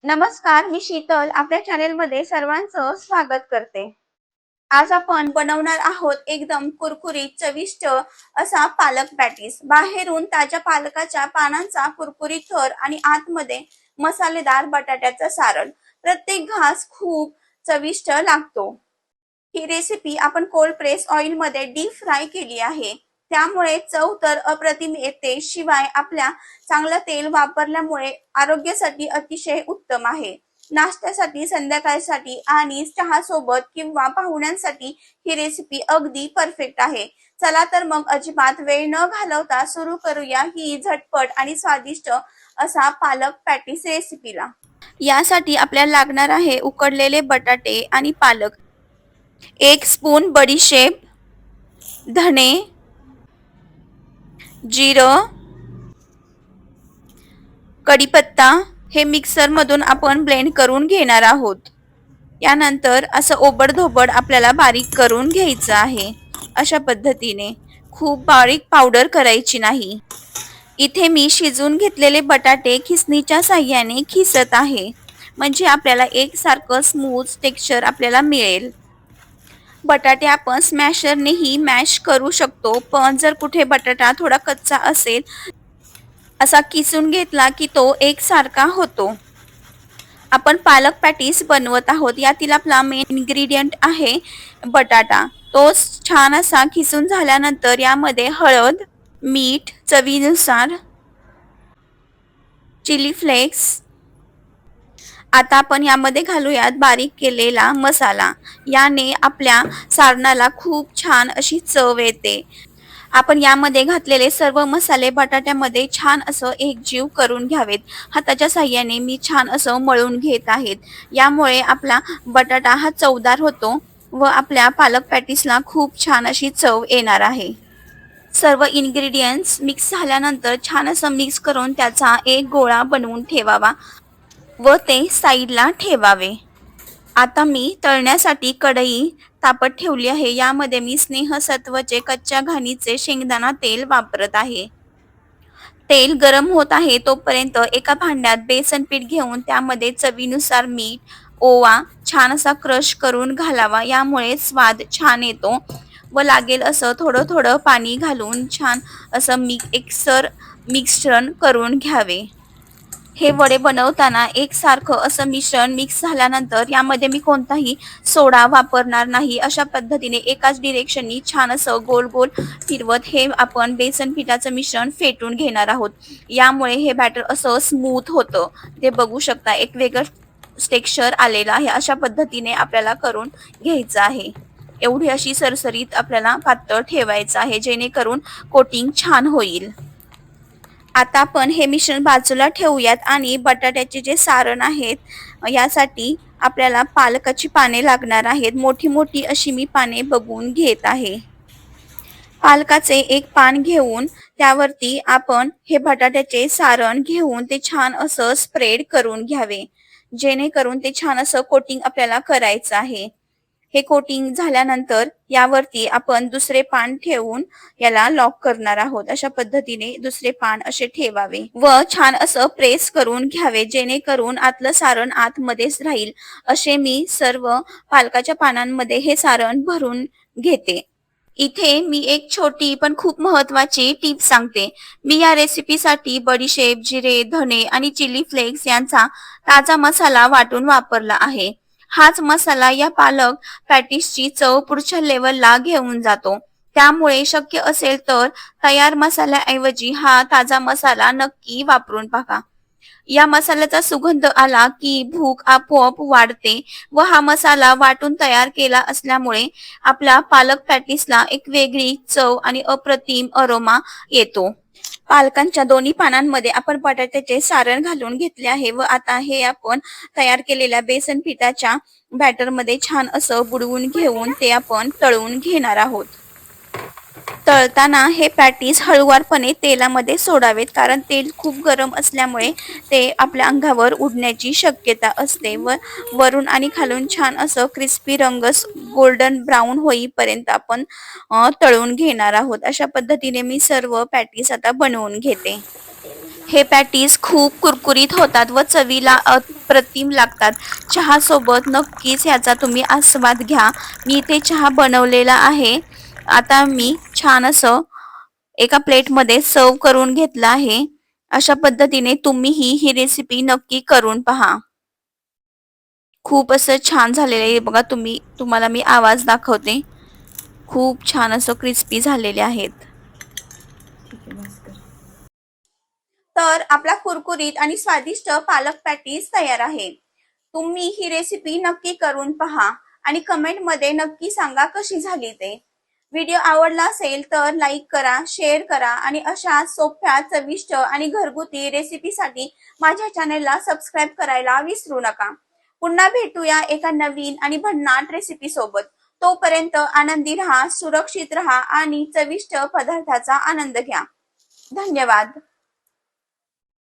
नमस्कार, मी शीतल आपल्या चॅनेलमध्ये सर्वांचं स्वागत करते. आज आपण बनवणार आहोत एकदम कुरकुरीत चविष्ट असा पालक पॅटीस. बाहेरून ताज्या पालकाच्या पानांचा कुरकुरीत थर आणि आतमध्ये मसालेदार बटाट्याचं सारण. प्रत्येक घास खूप चविष्ट लागतो. ही रेसिपी आपण कोल्ड प्रेस ऑइल मध्ये डीप फ्राय केली आहे. त्यामुळे चव तर अप्रतिम येते, शिवाय आपल्या चांगलं तेल वापरल्यामुळे आरोग्यासाठी अतिशय उत्तम आहे. नाश्त्यासाठी, संध्याकाळसाठी आणि चहा सोबत किंवा पाहुण्यांसाठी ही रेसिपी अगदी परफेक्ट आहे. चला तर मग अजिबात वेळ न घालवता सुरू करूया ही झटपट आणि स्वादिष्ट असा पालक पॅटीस रेसिपीला. यासाठी आपल्याला लागणार आहे उकडलेले बटाटे आणि पालक, 1 स्पून बडीशेप, धणे, जिरं, कढीपत्ता हे मिक्सर मधून आपण ब्लेंड करून घेणार आहोत. यानंतर असं ओबडधोबड आपल्याला बारीक करून घ्यायचं आहे. अशा पद्धतीने खूप बारीक पावडर करायची नाही. इथे मी शिजून घेतलेले बटाटे खिसणीच्या साहाय्याने खिसत आहे, म्हणजे आपल्याला एकसारखं स्मूथ टेक्स्चर आपल्याला मिळेल. बटाटे आपण स्मॅशरनेही मॅश करू शकतो, पण जर कुठे बटाटा थोडा कच्चा असेल, असा किसून घेतला की तो एकसारखा होतो. आपण पालक पॅटीस बनवत आहोत. यातील आपला मेन इन्ग्रेडियंट आहे बटाटा. तो छान असा किसून झाल्यानंतर यामध्ये हळद, मीठ चवीनुसार, चिली फ्लेक्स. आता आपण यामध्ये घालूयात बारीक केलेला मसाला. याने आपल्या सारणाला खूप छान अशी चव येते. आपण यामध्ये घातलेले सर्व मसाले बटाट्यामध्ये छान असं एकजीव करून घ्यावेत. हाताच्या साहाय्याने मी छान असं मळून घेत आहेत. यामुळे आपला बटाटा हा चवदार होतो व आपल्या पालक पॅटीसला खूप छान अशी चव येणार आहे. सर्व इन्ग्रेडियंट्स मिक्स झाल्यानंतर छान असं मिक्स करून त्याचा एक गोळा बनवून ठेवावा व ते साईडला ठेवावे. आता मी तळण्यासाठी कढई तापत ठेवली आहे. यामध्ये मी स्नेहसत्वचे कच्च्या घाणीचे शेंगदाणा तेल वापरत आहे. तेल गरम होत आहे तोपर्यंत एका भांड्यात बेसन पीठ घेऊन त्यामध्ये चवीनुसार मीठ, ओवा छान असा क्रश करून घालावा. यामुळे स्वाद छान येतो व लागेल असं थोडं थोडं पाणी घालून छान असं एकसर मिश्रण करून घ्यावे. हे वडे बनवताना एकसारखं असं मिश्रण मिक्स झाल्यानंतर यामध्ये मी कोणताही सोडा वापरणार नाही. अशा पद्धतीने एकाच डिरेक्शननी छान असं गोल गोल फिरवत हे आपण बेसन पिठाचं मिश्रण फेटून घेणार आहोत. यामुळे हे बॅटर असं स्मूथ होतं. ते बघू शकता, एक वेगळं टेक्स्चर आलेलं आहे. अशा पद्धतीने आपल्याला करून घ्यायचं आहे. एवढी अशी सरसरीत आपल्याला पातळ ठेवायचं आहे, जेणेकरून कोटिंग छान होईल. आता आपण हे मिश्रण बाजूला ठेवूयात आणि बटाट्याचे जे सारण आहेत, यासाठी आपल्याला पालकाची पाने लागणार आहेत. मोठी मोठी अशी मी पाने बघून घेत आहे. पालकाचे एक पान घेऊन त्यावरती आपण हे बटाट्याचे सारण घेऊन ते छान असं स्प्रेड करून घ्यावे, जेणेकरून ते छान असं कोटिंग आपल्याला करायचं आहे. हे कोटिंग झाल्यानंतर यावरती आपण दुसरे पान ठेवून याला लॉक करणार आहोत. अशा पद्धतीने दुसरे पान असे ठेवावे व छान असं प्रेस करून घ्यावे, जेणेकरून आतलं सारण आतमध्येच राहील. असे मी सर्व पालकाच्या पानांमध्ये हे सारण भरून घेते. इथे मी एक छोटी पण खूप महत्वाची टिप सांगते. मी या रेसिपीसाठी बडीशेप, जिरे, धणे आणि चिली फ्लेक्स यांचा ताजा मसाला वाटून वापरला आहे. हाच मसाला या पालक पॅटीसची चव पुढच्या लेवलला घेऊन जातो. त्यामुळे शक्य असेल तर तयार मसाल्याऐवजी हा ताजा मसाला नक्की वापरून पहा. या मसाल्याचा सुगंध आला की भूक आपोआप वाढते व हा मसाला वाटून तयार केला असल्यामुळे आपल्या पालक पॅटीसला एक वेगळी चव आणि अप्रतिम अरोमा येतो. पालकांच्या दोन्ही पानांमध्ये आपण बटाट्याचे सारण घालून घेतले आहे व आता हे आपण तयार केलेल्या बेसन पिठाच्या बॅटरमध्ये छान असं बुडवून घेऊन ते आपण तळून घेणार आहोत. तळताना हे पॅटीस हळुवारपणे तेलामध्ये सोडावेत, कारण तेल खूप गरम असल्यामुळे ते आपल्या अंगावर उडण्याची शक्यता असते व वरून आणि खालून छान असं क्रिस्पी रंग गोल्डन ब्राऊन होईपर्यंत आपण तळून घेणार आहोत. अशा पद्धतीने मी सर्व पॅटीस आता बनवून घेते. हे पॅटीस खूप कुरकुरीत होतात व चवीला अप्रतिम लागतात. चहा सोबत नक्कीच याचा तुम्ही आस्वाद घ्या. मी इथे चहा बनवलेला आहे. आता मी छान असं एका प्लेटमध्ये सर्व करून घेतलं आहे. अशा पद्धतीने तुम्हीही ही रेसिपी नक्की करून पहा. खूप असं छान झालेलं आहे बघा. तुम्हाला मी आवाज दाखवते. खूप छान असं क्रिस्पी झालेले आहेत. तर आपला कुरकुरीत आणि स्वादिष्ट पालक पॅटीस तयार आहे. तुम्ही ही रेसिपी नक्की करून पहा आणि कमेंटमध्ये नक्की सांगा कशी झाली ते. व्हिडिओ आवडला असेल तर लाईक करा, शेअर करा आणि अशा सोप्या, चविष्ट आणि घरगुती रेसिपीसाठी माझ्या चॅनलला सबस्क्राईब करायला विसरू नका. पुन्हा भेटूया एका नवीन आणि भन्नाट रेसिपी सोबत. तोपर्यंत आनंदी राहा, सुरक्षित राहा आणि चविष्ट पदार्थाचा आनंद घ्या. धन्यवाद.